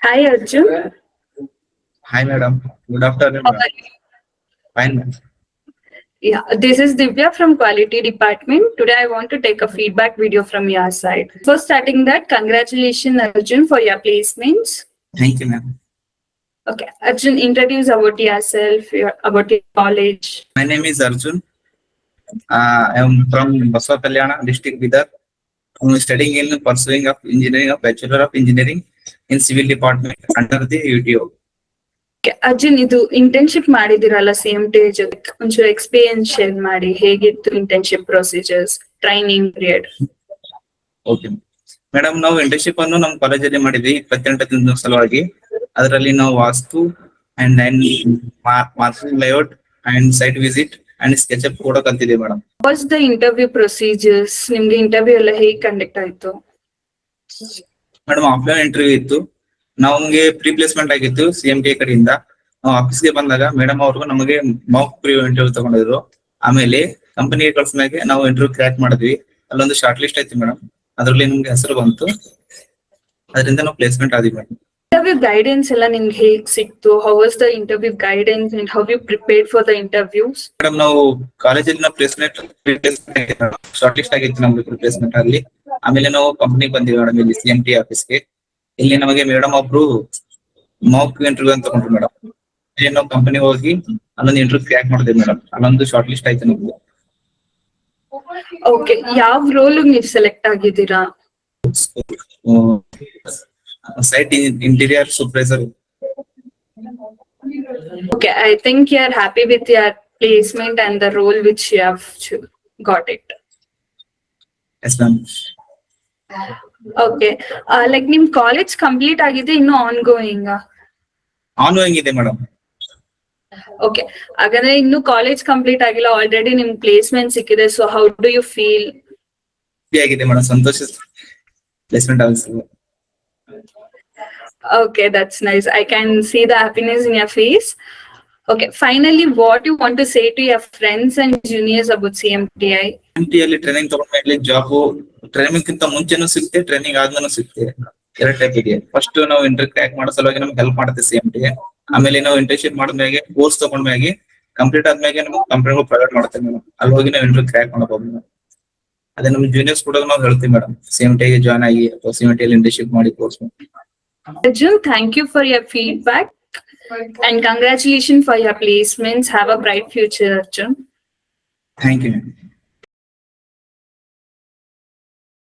Hi Arjun. Hi, madam. Good afternoon, How madam. are you? Fine, ma'am. Yeah, this is Divya from Quality Department. Today I want to take a feedback video from your side. For starting that, congratulations Arjun for your placements. Thank you, ma'am. Okay, Arjun, introduce about yourself, about your college. My name is Arjun. I am from Baswa Kalyana district, Bidar. I am studying in pursuing of engineering, of Bachelor of Engineering in Civil Department under the UTO. Okay, Arjun, ಇದು internship ಮಾಡಿದಿರಲ್ಲ same day ಜೊತೆ ಒಂಚೂರು experience share ಮಾಡಿ ಹೇಗಿತ್ತು internship procedures training period. Okay madam, ನಾವು internship ಅನ್ನು ನಮ್ಮ ಕಾಲೇಜಲ್ಲಿ ಮಾಡಿದ್ವಿ 28 ದಿನದ ಸಲುವಾಗಿ. ಅದರಲ್ಲಿ ನಾವು vastu and marking layout and site visit and SketchUp ಕೂಡ ಕಲ್ತಿದ್ದೀವಿ madam. What's the interview procedures? ನಿಮ್ಗೆ ಇಂಟರ್ವ್ಯೂ ಎಲ್ಲ ಹೇಗೆ ಕಂಡಕ್ಟ್ ಆಯ್ತು? ಮೇಡಮ್, ಆಫ್ಲೈನ್ ಇಂಟರ್ವ್ಯೂ ಇತ್ತು. ನಮಗೆ ಪ್ರೀ ಪ್ಲೇಸ್ಮೆಂಟ್ ಆಗಿತ್ತು CMT ಕಡೆಯಿಂದ. ನಾವು ಆಫೀಸ್ಗೆ ಬಂದಾಗ ಮೇಡಮ್ ಅವ್ರಿಗೂ ನಮಗೆ ಮಾಕ್ ಪ್ರೀ ಇಂಟರ್ವ್ಯೂ ತಗೊಂಡಿದ್ರು. ಆಮೇಲೆ ಕಂಪನಿಗೆ ಕಳ್ಸಿದಾಗ ನಾವು ಇಂಟರ್ವ್ಯೂ ಕ್ರ್ಯಾಕ್ ಮಾಡಿದ್ವಿ. ಅಲ್ಲೊಂದು ಶಾರ್ಟ್ ಲಿಸ್ಟ್ ಆಯ್ತು ಮೇಡಮ್. ಅದರಲ್ಲಿ ನಮ್ಗೆ ಹೆಸರು ಬಂತು. ಅದರಿಂದ ನಾವು ಪ್ಲೇಸ್ಮೆಂಟ್ ಆದ್ವಿ ಮೇಡಮ್. ಇಂಟರ್ವ್ಯೂ ಗೈಡೆನ್ಸ್ ಎಲ್ಲ ನಿಮ್ಗೆ ಹೇಗ್ ಸಿಕ್ತು? How was the interview guidance and how you prepared for the interviews? Madam, ನಾವು ಕಾಲೇಜಲ್ಲಿ ಪ್ಲೇಸ್ಮೆಂಟ್ ಶಾರ್ಟ್ ಲಿಸ್ಟ್ ಆಗಿತ್ತು ನಮ್ದು ಪ್ಲೇಸ್ಮೆಂಟ್ ಅಲ್ಲಿ. ಆಮೇಲೆ ನಾವು ಕಂಪನಿಗೆ ಬಂದಿವಿ ಮೇಡಮ್, ಇಲ್ಲಿ CMT ಆಫೀಸ್ಗೆ. ಇಲ್ಲಿ ನಮಗೆ ಮೇಡಮ್ ಒಬ್ರು ಮಾಕ್ ಇಂಟರ್ವ್ಯೂ ಅಂತ ತಗೊಂಡ್ರು ಮೇಡಮ್. ಇಲ್ಲಿ ನಾವು ಕಂಪನಿ ಹೋಗಿ ಅಲ್ಲೊಂದು ಇಂಟರ್ವ್ಯೂ ಕ್ರ್ಯಾಕ್ ಮಾಡಿದ್ವಿ ಮೇಡಮ್. ಅಲ್ಲೊಂದು ಶಾರ್ಟ್ ಲಿಸ್ಟ್ ಆಯ್ತು ನಮ್ದು. ಓಕೆ, ಯಾವ ರೋಲ್ ನೀವು ಸೆಲೆಕ್ಟ್ ಆಗಿದ್ದೀರಾ? Site interior supervisor. Okay, I think you are happy with your placement and the role which you have got it. Yes ma'am. Okay, like ನಿಮ್ college complete ಆಗಿದೆ, ಇನ್ನು ongoing? Ongoing ಇದೆ madam. Okay, ಹಾಗಾದ್ರೆ ಇನ್ನು college complete ಆಗಿಲ್ಲ, already ನಿಮ್ placement ಸಿಕ್ಕಿದೆ. So how do you feel? ಆಗಿದೆ ಮೇಡಮ್, ಸಂತೋಷ. ಪ್ಲೇಸ್ಮೆಂಟ್ ಆಗಿದೆ. Okay, that's nice. I can see the happiness in your face. Okay, finally, what you want to say to your friends and juniors about CMTI? CMT ಅಲ್ಲಿ training ತಗೊಂಡ್ಮೇಲೆ job training ಕಿಂತ ಮುಂಚೆನೂ ಸಿಗುತ್ತೆ, training ಆದ್ಮೇಲೆ ಸಿಗುತ್ತೆ. ಎರಡು type ಇದೆ. First ನಾವು inter crack ಮಾಡೋ ಸಲುವಾಗಿ ನಮ್ಗೆ ಹೆಲ್ಪ್ ಮಾಡುತ್ತೆ CMT. ಆಮೇಲೆ ನಾವು ಇಂಟರ್ನ್ಶಿಪ್ ಮಾಡಿದ್ಮೇಲೆ ಕೋರ್ಸ್ ತಗೊಂಡ್ಮೇಲೆ ಕಂಪ್ಲೀಟ್ ಆದ್ಮೇಲೆ ನಮ್ಗೆ ಕಂಪನಿಗಳು ಪ್ರೊವೈಡ್ ಮಾಡುತ್ತೆ ಮೇಡಮ್. ಅಲ್ಲಿ ಹೋಗಿ ನಾವು ಇಂಟರ್ ಕ್ರ್ಯಾಕ್ ಮಾಡಬಹುದು. ಅದೇ ನಮ್ಮ ಜೂನಿಯರ್ಸ್ ಕೂಡ ನಾವು ಹೇಳ್ತೀವಿ ಮೇಡಮ್, CMT ಜಾಯ್ನ್ ಆಗಿ ಅಥವಾ CMT ಅಲ್ಲಿ ಇಂಟರ್ನ್ಶಿಪ್ ಮಾಡಿ course. Arjun, thank you for your feedback and congratulations for your placements. Have a bright future, Arjun. Thank you.